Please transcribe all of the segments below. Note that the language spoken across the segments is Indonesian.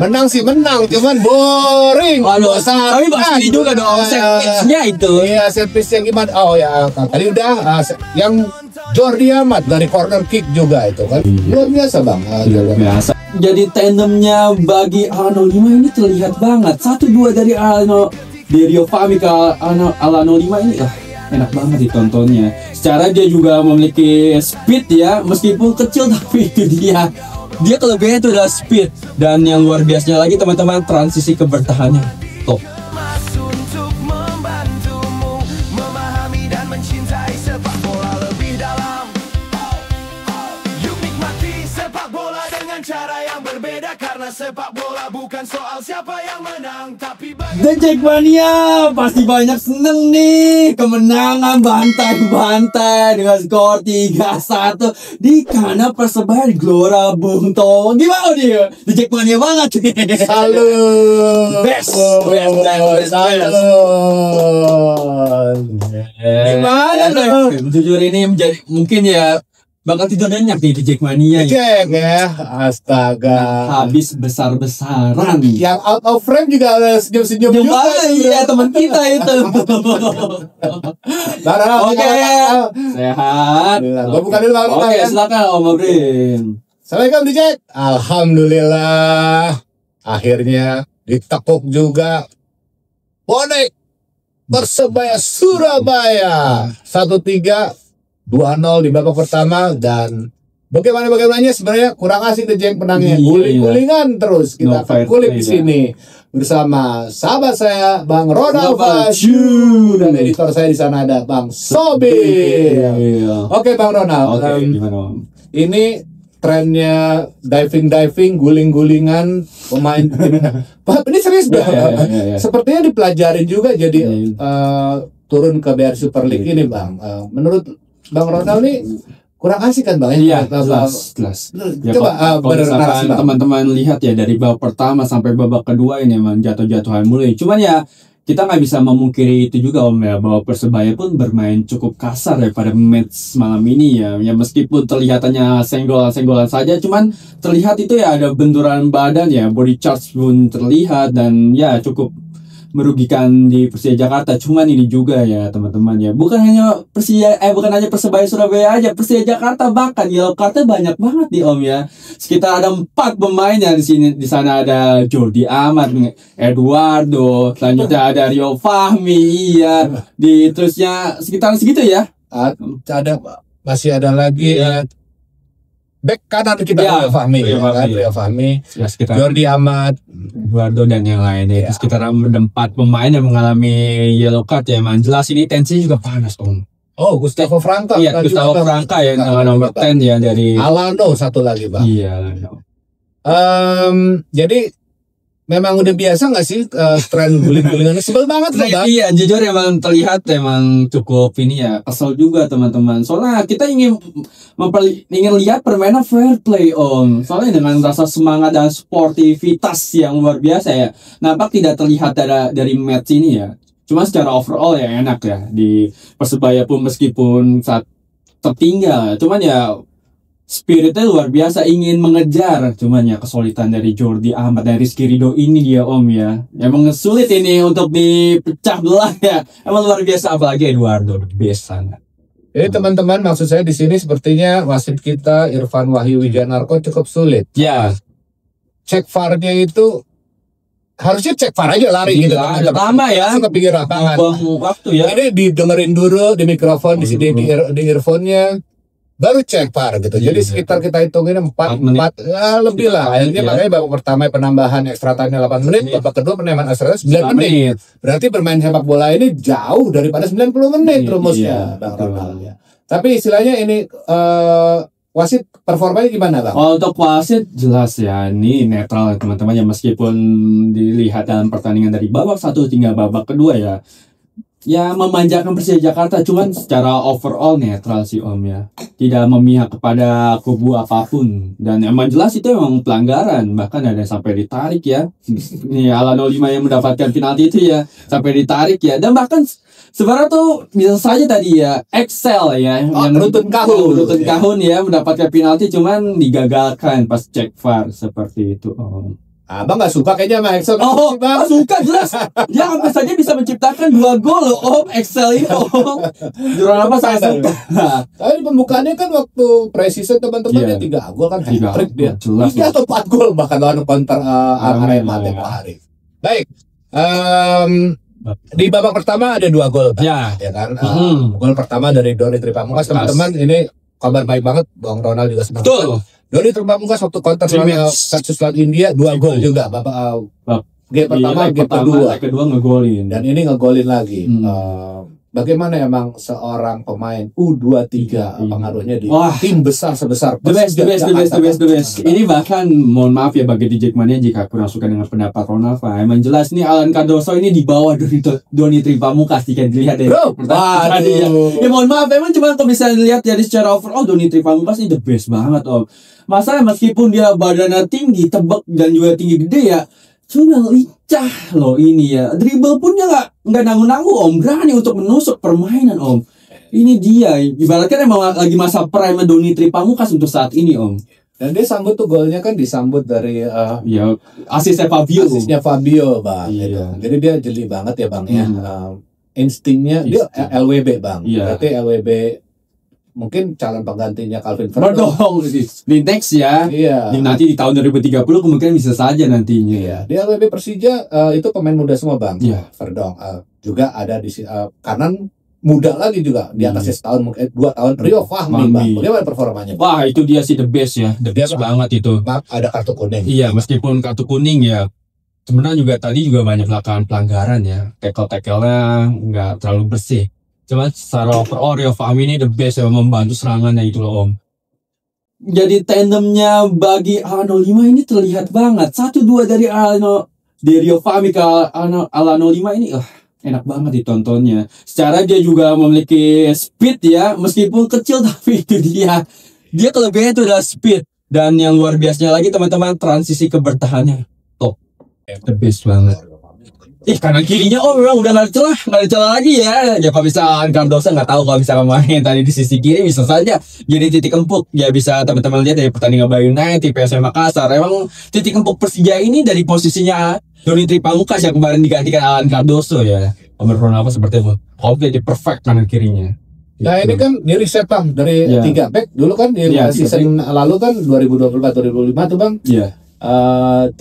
Menang sih menang, cuman boring. Waduh, tapi pasti juga dong set-piece-nya itu. Iya, set-piece-nya gimana? Oh ya, tadi udah yang Jordi Amat dari corner kick juga itu kan. Luar biasa Bang. Luar biasa. Jadi tandemnya bagi Alano 5 ini terlihat banget. 1-2 dari Rio Fahmi ke Alano 5 ini enak banget ditontonnya. Secara dia juga memiliki speed ya, meskipun kecil tapi itu dia kelebihannya itu adalah speed. Dan yang luar biasanya lagi teman-teman, transisi ke bertahannya top. Cara yang berbeda karena sepak bola bukan soal siapa yang menang tapi The Jackmania pasti banyak seneng nih kemenangan bantai-bantai dengan skor 3-1 di kana Persebaya di Gelora Bung Tomo. Gimana dia? The Jackmania banget nih. Salut. Best. Gimana dong? Jujur ini menjadi mungkin ya bakal tidur nyenyak nih di Jackmania Jack ya, astaga. habis besar-besaran. Yang out of frame juga ada senyum-senyum juga. Iya teman kita itu. Oke, sehat. Gua buka dulu Bang. Oke, silakan Om Abrin. Assalamualaikum Jack. Alhamdulillah. Akhirnya ditekuk juga. Bonek Persebaya Surabaya 1-3 2-0 di babak pertama. Dan bagaimananya sebenarnya kurang asik The Jack menangnya. Guling-gulingan terus kita akan kulik di sini bersama sahabat saya Bang Ronald Fasyu dan editor saya di sana ada Bang Sobi. Oke Bang Ronald. Ini trennya diving, guling-gulingan pemain tim. Ini serius dah. Sepertinya dipelajarin juga jadi turun ke BR Super League ini Bang. Menurut Bang Ronald nih kurang asik kan Bang? Iya, jelas. Ya, Coba bernarasi teman-teman lihat ya dari babak pertama sampai babak kedua ini emang jatuh-jatuhan mulai. Cuman ya kita nggak bisa memungkiri itu juga Om ya, bahwa Persebaya pun bermain cukup kasar ya pada match malam ini ya. Ya meskipun terlihatannya senggolan saja, cuman terlihat itu ya ada benturan badan ya, body charge pun terlihat dan ya cukup merugikan di Persija Jakarta. Cuman ini juga ya teman-teman ya, bukan hanya Persebaya Surabaya aja, Persija Jakarta bahkan yellow cardnya banyak banget di Om ya. Sekitar ada 4 pemain ya di sini. Di sana ada Jordi Amat, Eduardo, selanjutnya ada Rio Fahmi, iya. Terusnya sekitar segitu ya. Masih ada lagi back kanan kita Ya, Rio Fahmi, ya, sekitar Jordi Amat, Eduardo dan yang lainnya. Itu sekitar 4 pemain yang mengalami yellow card ya. Emang jelas ini tensinya juga panas Om. Oh Gustavo Franca. Iya, Gustavo Franca ya nomor 10 ya dari Alano satu lagi Bang. Iya. Jadi memang udah biasa nggak sih tren guling-gulingannya? Sebel banget loh Bang. Iya, jujur emang terlihat emang cukup ini ya, kesel juga teman-teman. Soalnya kita ingin lihat permainan fair play Om. Soalnya dengan rasa semangat dan sportivitas yang luar biasa ya, nampak tidak terlihat dari match ini ya. Cuma secara overall ya enak ya di Persebaya pun meskipun saat tertinggal. Cuman ya spiritnya luar biasa, ingin mengejar. Cuman ya kesulitan dari Jordi Amat dan Rizky Ridho ini dia Om ya. Emang sulit ini untuk dipecah belah ya. Emang luar biasa, apalagi Eduardo biasa. Jadi teman-teman, maksud saya di sini sepertinya wasit kita Irfan Wahyu Wijanarko cukup sulit. Ya. Cek VAR-nya itu harusnya cek VAR aja lari gitu. Lama ya. Ke pinggir lapangan. Waktu ya. Ini didengerin dulu di mikrofon di sini di earphone-nya. Baru cek VAR gitu. Jadi sekitar kita hitungin 4 lebih lah. Akhirnya makanya babak pertama penambahan extra time 8 menit, babak kedua penambahan extra time 9 menit. Berarti bermain sepak bola ini jauh daripada 90 menit rumusnya, Bang Ronald ya. Tapi istilahnya ini wasit performanya gimana Bang? Untuk wasit jelas ya, ini netral teman-teman ya, meskipun dilihat dalam pertandingan dari babak 1 hingga babak kedua ya memanjakan Persija Jakarta, cuman secara overall netral sih Om ya, tidak memihak kepada kubu apapun. Dan emang jelas itu emang pelanggaran, bahkan ada yang sampai ditarik ya. Ini Alano 5 yang mendapatkan penalti itu ya, sampai ditarik ya. Dan bahkan sebenarnya tuh bisa saja tadi ya Excel ya, yang Rutun Kahun ya mendapatkan penalti, cuman digagalkan pas cek VAR seperti itu Om. Abang nggak suka kayaknya sama Excel. Oh, Bang. suka jelas. Dia hampir saja bisa menciptakan 2 gol loh, Om. Excel ini, Om. Jurang apa saya suka. Tapi pembukaannya kan waktu preseason teman-teman Iya. dia 3 gol kan 3 hat-trick dia. jelas. 3 atau 4 gol bahkan lawan counter Arema tempo hari. Baik. Di babak pertama ada 2 gol. Ya. Ya kan. Gol pertama dari Doni Tripamungkas. Teman-teman ini kabar baik banget. Bang Ronald juga senang. Betul. Doni Tripamungkas waktu counter versus lawan India 2 gol juga. Babak game pertama, game kedua ngegolin. dan ini ngegolin lagi. Bagaimana emang seorang pemain U23 pengaruhnya di Wah. tim besar sebesar The best. Persija. Ini bahkan mohon maaf ya bagi DJ Jackmania jika kurang suka dengan pendapat Ronald. Emang jelas nih Alan Cardoso ini di bawah Doni Tripamungkas jika dilihat ya. Bro, Ya mohon maaf, emang cuma kalau bisa dilihat dari secara overall Doni Tripamungkas ini the best banget Om. Masalah meskipun dia badannya tinggi, tebak dan juga tinggi gede ya, cuma lincah loh ini ya. Dribble pun dia nggak nanggung-nanggung Om, berani untuk menusuk permainan Om. Ini dia, ibaratkan emang lagi masa prime Doni Tripamungkas untuk saat ini Om. Dan dia sambut tuh golnya kan disambut dari Ya, asisnya Fabio. asisnya Fabio Bang. Iya. Gitu. Jadi dia jeli banget ya Bang ya. Instingnya dia LWB Bang. Iya. Berarti LWB mungkin calon penggantinya Calvin Verdong. Verdong di next ya. Iya. Nanti di tahun 2030 kemungkinan bisa saja nantinya. Iya, di LWB Persija itu pemain muda semua Bang. Iya. Verdong juga ada di kanan muda lagi juga di atasnya setahun mungkin 2 tahun Rio Fahmi Bang. Bagaimana performanya? Wah, itu dia sih the best ya. The best banget itu. Maaf, ada kartu kuning. Iya, meskipun kartu kuning ya. Sebenarnya juga tadi juga banyak melakukan pelanggaran ya. Tackle-nya nggak terlalu bersih. Cuma secara overall Rio Fahmi ini the best ya, membantu serangannya itu loh Om. Jadi tandemnya bagi Alano 5 ini terlihat banget. 1-2 dari Rio Fahmi ke Alano 5 ini enak banget ditontonnya. Secara dia juga memiliki speed ya, meskipun kecil tapi itu dia. Dia kelebihannya itu adalah speed. Dan yang luar biasanya lagi teman-teman, transisi ke bertahannya top. The best banget. Kanan kirinya memang udah nggak ada celah lagi ya. Ya kalau misalkan Cardoso nggak tahu kalau misalkan main tadi di sisi kiri bisa saja jadi titik empuk. Ya bisa teman-teman lihat dari pertandingan Bayern United, PSM Makassar. Emang titik empuk Persija ini dari posisinya Doni Tripamungkas yang kemarin digantikan Alan Cardoso ya. Menurut apa seperti itu? Komplit perfect kanan kirinya. Nah ini kan di reset Bang dari 3 back dulu kan di season lalu kan 2024-2025 tuh Bang. Iya. 3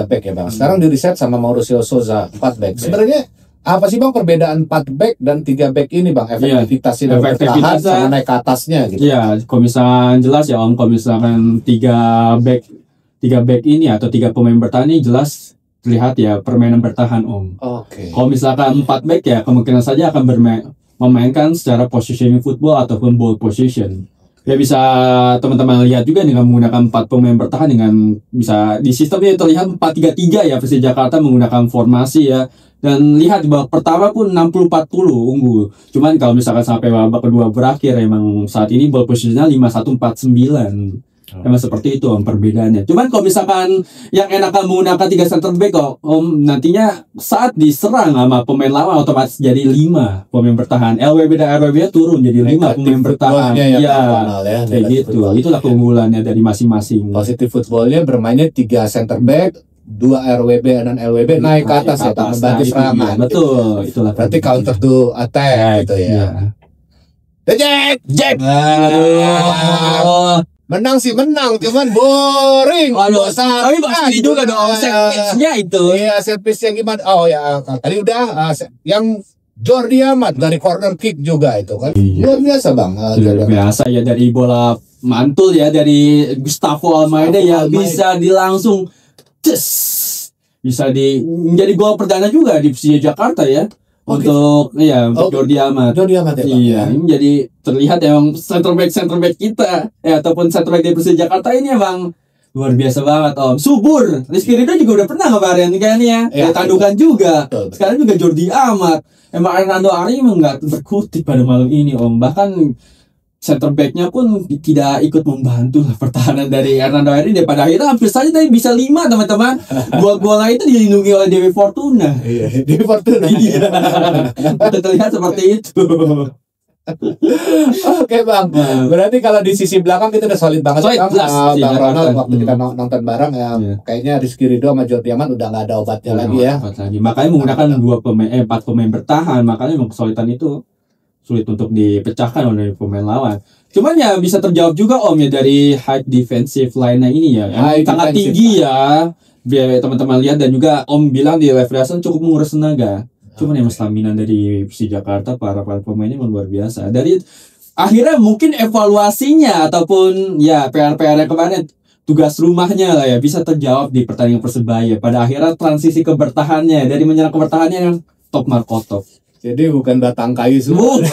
back ya Bang. Sekarang di reset sama Mauricio Souza 4 back. Sebenarnya apa sih Bang perbedaan 4 back dan 3 back ini Bang? Efektivitasnya dari bertahan sama naik ke atasnya gitu. Iya, kalau misalkan jelas ya Om, kalau misalkan 3 back ini atau 3 pemain bertahan ini jelas terlihat ya permainan bertahan Om. Oke. Kalau misalkan 4 back ya kemungkinan saja akan memainkan secara positioning football ataupun ball position. Ya bisa teman-teman lihat juga dengan menggunakan 4 pemain bertahan dengan bisa di sistemnya terlihat 4-3-3 ya Persija Jakarta menggunakan formasi ya. Dan lihat di babak pertama pun 60-40 unggul. Cuman kalau misalkan sampai babak kedua berakhir emang saat ini ball positionnya 5-1-4-9. Emang seperti itu Om perbedaannya. Cuman kalau misalkan yang enakan menggunakan 3 center back Om nantinya saat diserang sama pemain lama otomatis jadi 5 pemain bertahan. LWB dan RWB turun jadi 5 pemain bertahan. Ya, kayak gitu. Itulah keunggulannya dari masing-masing. Positif footballnya bermainnya 3 center back, 2 RWB dan LWB naik ke atas ya, membantu serangan. Betul, itulah. Berarti counter to attack gitu ya. Jack. Menang sih menang, cuman boring. Waduh, tapi pasti juga dong set-piece-nya itu. Iya, set-piece yang gimana? Oh ya, tadi udah yang Jordi Amat dari corner kick juga itu kan. Luar biasa Bang. Luar biasa ya dari bola mantul ya dari Gustavo Almeida ya bisa dilangsung bisa menjadi gol perdana juga di Persija Jakarta ya. Untuk Jordi Amat. Jordi Amat ya Bang. Iya, ini jadi terlihat yang center back kita ataupun center back dari Persija Jakarta ini emang luar biasa banget Om. Subur. Rizky Ridho juga udah pernah kemarin kayaknya ya. Tandukan juga. Sekarang juga Jordi Amat. Emang Hernando Ari emang nggak berkutik pada malam ini Om. Bahkan center back-nya pun tidak ikut membantu lah pertahanan dari Hernando Ari. Pada akhirnya hampir saja tadi bisa 5 teman-teman. Gol-golnya itu dilindungi oleh Dewi Fortuna. Iya, Dewi Fortuna. Iya. Terlihat seperti itu. Oke bang, berarti kalau di sisi belakang kita udah solid banget Solid, bang. jelas. Bang Iya, Ronald Jakarta. waktu kita nonton bareng ya, Iya. kayaknya Rizky Ridho sama Jordi Amat udah nggak ada obatnya lagi ya. Makanya menggunakan 4 pemain bertahan, makanya memang kesulitan itu sulit untuk dipecahkan oleh pemain lawan. Cuman ya bisa terjawab juga Om ya dari high defensive line-nya ini ya, yang High sangat defensive. tinggi ya. Biar teman-teman lihat, dan juga Om bilang di live reaction cukup menguras tenaga. Cuman yang stamina dari Persija Jakarta para pemainnya memang luar biasa. Dari akhirnya mungkin evaluasinya ataupun ya PR-PR kemarin, tugas rumahnya lah ya, bisa terjawab di pertandingan Persebaya. Pada akhirnya transisi ke bertahannya, dari menyerang ke bertahannya yang top Markotov. Jadi bukan batang kayu semua. Bukan.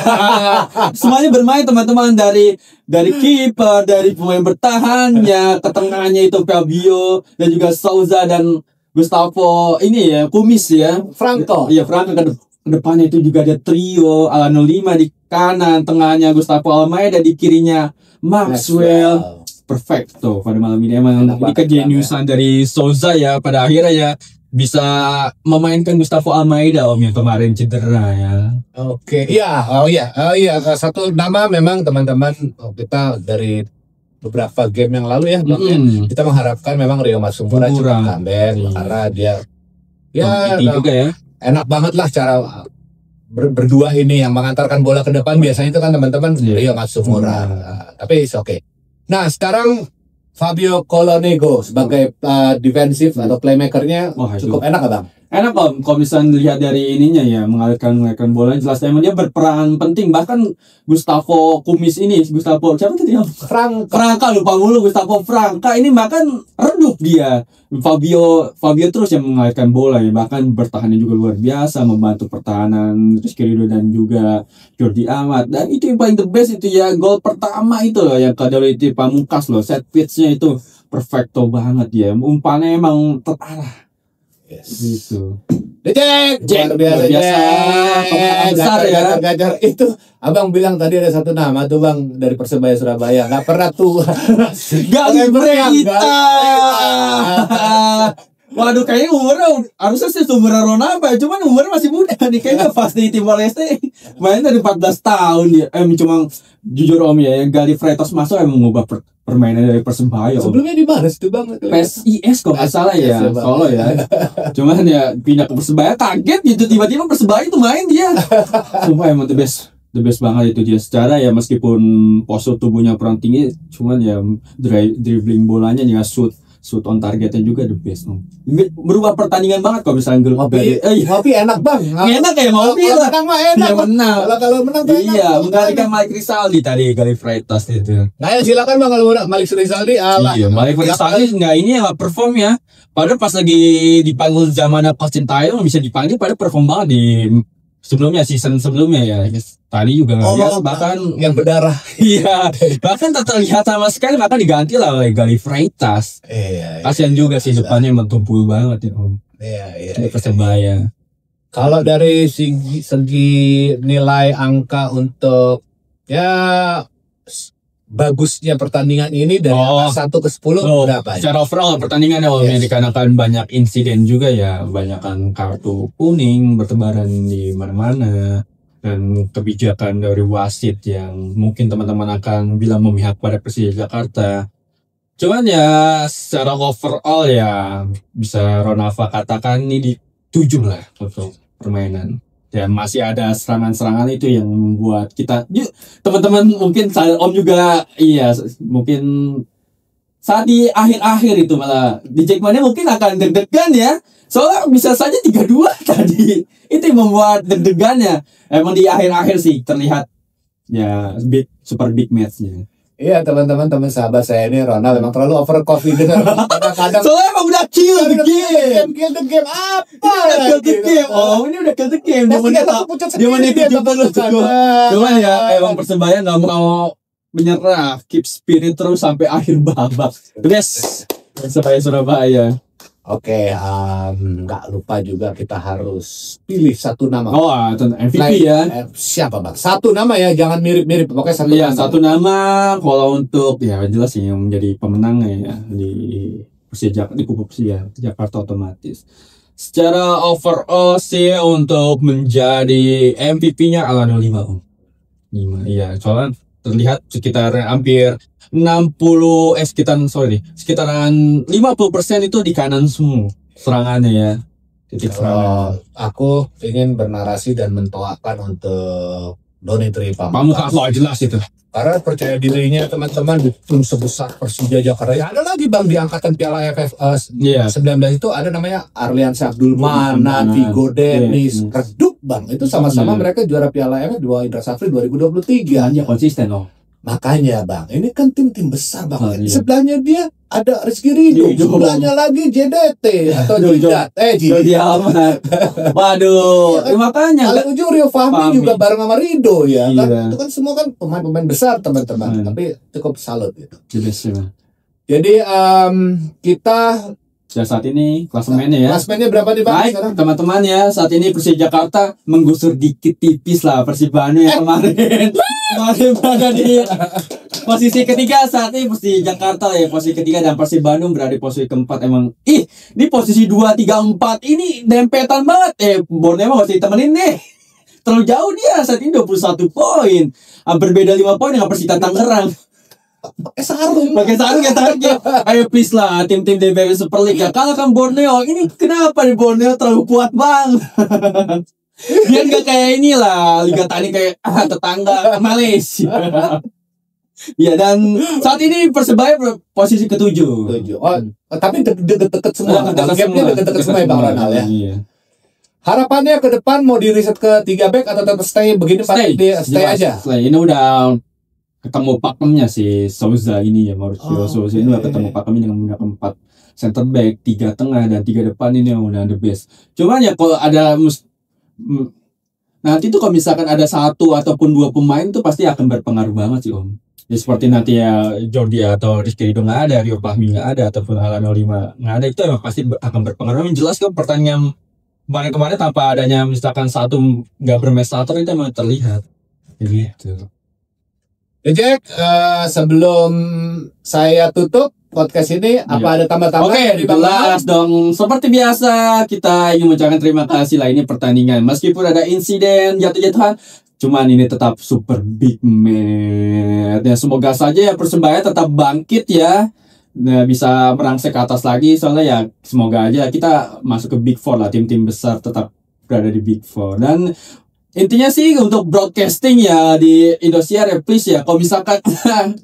Semuanya bermain teman-teman, dari kiper, dari pemain bertahannya, ke tengahnya itu Fabio dan juga Souza dan Gustavo ini ya, Kumis ya. Franco. Iya, Franco ke depannya itu juga ada trio Alano 5 di kanan, tengahnya Gustavo Almeida, di kirinya Maxwell. Perfecto pada malam ini. Emang Enak ini banget, kejeniusan dari Souza ya, pada akhirnya ya bisa memainkan Gustavo Almeida Om yang kemarin cedera ya. Oke, iya, satu nama memang teman-teman, kita dari beberapa game yang lalu ya, Bang, ya, kita mengharapkan memang Rio Masumura cepat comeback karena dia ya juga ya. enak banget lah cara berdua ini yang mengantarkan bola ke depan, biasanya itu kan teman-teman Rio Masumura. Tapi oke. Nah, sekarang Fabio Colonego sebagai defensif atau playmakernya cukup enak Bang? Enak Om, kalau misalnya lihat dari ininya ya, mengalirkan bola, jelas emang dia berperan penting. Bahkan Gustavo Kumis ini, Gustavo siapa tadi? Franca, lupa mulu, Gustavo Franca ini bahkan redup dia. Fabio terus yang mengalirkan bola ya, bahkan bertahannya juga luar biasa, membantu pertahanan Rizky Ridho dan juga Jordi Amat. Dan itu yang paling the best itu ya, gol pertama itu loh yang dari Pamungkas loh, set pitch-nya itu perfecto banget ya, umpannya emang terarah. Yes. Gitu. Jack, luar biasa. Besar ya. Gajar itu Abang bilang tadi ada satu nama tuh Bang dari Persebaya Surabaya, nggak pernah tua. Galibreta. Waduh, kayaknya umurnya harusnya sih seumuran Ronaldo, cuman umurnya masih muda nih. Kayaknya pas di Timor Leste main dari 14 tahun dia. Cuma jujur Om ya, yang Galibreta masuk emang mengubah permainan dari Persebaya. Sebelumnya di mana tuh Bang? PSIS kok nggak salah ya, Solo ya. Cuman ya pindah ke Persebaya, kaget gitu tiba-tiba Persebaya itu main dia. Sumpah emang the best banget itu dia. Secara ya meskipun postur tubuhnya kurang tinggi, cuman ya dribbling bolanya ya shoot on targetnya juga the best Om. Berubah pertandingan banget kalau misalnya Ngopi enak Bang. Enak ya ngopi lah. Menang mah enak. Ya, menang. Kalau menang tuh enak. Iya, menggantikan Malik Rizaldi tadi Galibreta itu. Nah ya silakan Bang kalau Malik Rizaldi. Iya, Malik Rizaldi nggak perform ya. Padahal pas lagi dipanggil zaman Coach Sintayong bisa dipanggil, pada perform banget di season sebelumnya ya. Tadi juga biasa, bahkan yang berdarah. Iya, bahkan tak terlihat sama sekali, bahkan diganti lah oleh Galibreta. Iya. Kasian juga sih, depannya emang tumpul banget ya Om. Iya. Persebaya. Kalau dari segi nilai angka untuk ya bagusnya pertandingan ini dari angka 1 ke 10 berapa? Secara overall pertandingan ya, dikarenakan banyak insiden juga ya, banyakkan kartu kuning bertebaran di mana-mana, dan kebijakan dari wasit yang mungkin teman-teman akan bilang memihak pada Persija Jakarta. Cuman ya secara overall ya bisa Ronaldo katakan ini di 7 lah untuk permainan. Ya masih ada serangan-serangan itu yang membuat kita, teman-teman mungkin saya Om juga mungkin saat di akhir-akhir itu malah di Jackmania mungkin akan deg-degan ya, soalnya bisa saja 3-2 tadi. Itu yang membuat deg-degannya. Emang di akhir-akhir sih terlihat ya super big match-nya. Iya teman-teman sahabat saya ini Ronald memang terlalu overconfident. Kadang-kadang soalnya emang udah kill the game. Kill the game apa? Kill the game. Oh ini udah kill the game. Dia menit 70. Cuman ya emang Persebaya nggak mau menyerah, keep spirit terus sampai akhir babak. Yes, Persebaya Surabaya. Oke, nggak lupa juga kita harus pilih satu nama. Oh, MVP ya. Siapa Bang? Satu nama ya, jangan mirip-mirip. Pokoknya satu nama. Satu nama. Kalau untuk ya jelas sih yang menjadi pemenangnya ya di Persija, di kubu Persija Jakarta otomatis. Secara overall sih untuk menjadi MVP-nya Alano 5 Om. Iya, soalnya terlihat sekitar hampir sekitaran 50% itu di kanan semua serangannya ya. Titik serangan. Aku ingin bernarasi dan mentoakan untuk Doni Tri Pamungkas jelas itu. Karena percaya dirinya teman-teman di tim sebesar Persija Jakarta. Ya ada lagi Bang di angkatan Piala AFF 19 itu ada namanya Arliansyah Abdul Manan, Vigo Dennis, Redup Bang. Itu sama-sama mereka juara Piala AFF dua Indra Safri 2023. Hanya konsisten loh. Makanya Bang, ini kan tim-tim besar Bang. Iya. Sebelahnya dia ada Rizky Ridho, sebelahnya lagi JDT atau Jidat. Jordi Amat. Waduh, makanya. Kalau ujung Rio Fahmi juga bareng sama Ridho ya. Iya. Kan, itu kan semua kan pemain-pemain besar teman-teman. Tapi cukup salut gitu. Jadi kita ya saat ini klasemennya ya. Klasemennya berapa nih Bang? Baik teman-teman ya, saat ini Persija Jakarta menggusur dikit tipis lah Persib Bandung yang kemarin berada di posisi ketiga. Saat ini Persija Jakarta ya posisi ketiga dan Persib Bandung berada di posisi keempat. Emang di posisi 2, 3, 4 ini dempetan banget. Borneo emang gak usah ditemenin nih. Terlalu jauh dia saat ini 21 poin. Berbeda 5 poin dengan Persita Tangerang. Pakai sarung ya target. Ayo please lah tim-tim DBL Super League ya. Kalahkan Borneo. Ini kenapa nih Borneo terlalu kuat Bang? Biar gak kayak inilah Liga Tani kayak tetangga Malaysia. Ya dan saat ini Persebaya posisi ke-7. Tapi deket-deket semua. Gapnya deket-deket semua ya Bang Ronald ya. Iya. Harapannya ke depan mau di riset ke 3 back atau tetap stay begini stay aja. Ini udah ketemu pakemnya si Souza ini ya, Mauricio Souza ini udah ketemu pakemnya dengan menggunakan 4 center back, 3 tengah dan 3 depan ini yang udah the best. Cuman ya kalau ada nanti tuh kalau misalkan ada 1 ataupun 2 pemain tuh pasti akan berpengaruh banget sih Om. Ya seperti nanti ya Jordi atau Rizky Ridho nggak ada, Rio Fahmi nggak ada ataupun Alan Olima nggak ada, itu emang pasti akan berpengaruh. Yang jelas kan pertandingan kemarin tanpa adanya misalkan 1 nggak bermain starter itu emang terlihat gitu. Ya Jack, sebelum saya tutup podcast ini, apa ada tambah-tambahan? Oke, jelas dong. Seperti biasa, kita ingin mengucapkan terima kasih lah ini pertandingan. Meskipun ada insiden jatuh-jatuhan, cuman ini tetap super big match. Ya, semoga saja ya Persebaya tetap bangkit ya. Nah, bisa merangsek ke atas lagi. Soalnya ya semoga aja kita masuk ke Big Four lah. Tim-tim besar tetap berada di Big Four. Dan intinya sih untuk broadcasting ya di Indosiar ya please ya, kalau misalkan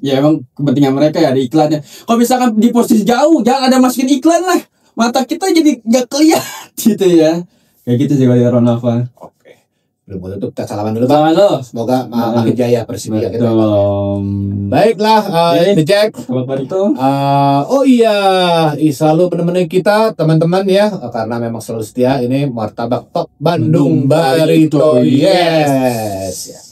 ya emang kepentingan mereka ya ada iklannya. Kalau misalkan di posisi jauh jangan ada masukin iklan lah, mata kita jadi nggak kelihatan gitu ya. Kayak gitu sih kalau di Ronaldo. Oke, belum tutup, kita salaman dulu Bang. Semoga makin jaya Persibaya kita. Baiklah, The Jack. Oh iya, selalu menemani kita teman-teman ya, karena memang selalu setia. Ini Martabak Top Bandung Barito. Yes.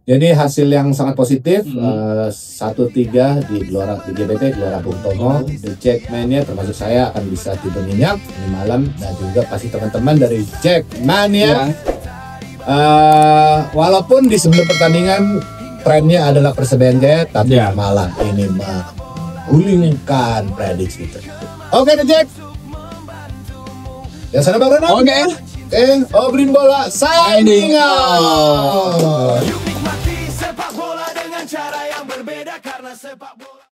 Jadi hasil yang sangat positif. 1-3 di Gelora di GBT Gelora Bung Tomo. The Jackmania termasuk saya akan bisa tidur nyenyak ini malam, dan juga pasti teman-teman dari Jackmania. Walaupun di sebelum pertandingan trennya adalah Persebaya Jaya, tapi malam ini menggulingkan prediksi itu. Oke, The Jack. Ya sana Bang Ronald. Oke. Obrolin bola signing out. Yuk nikmati sepak bola dengan cara yang berbeda karena sepak bola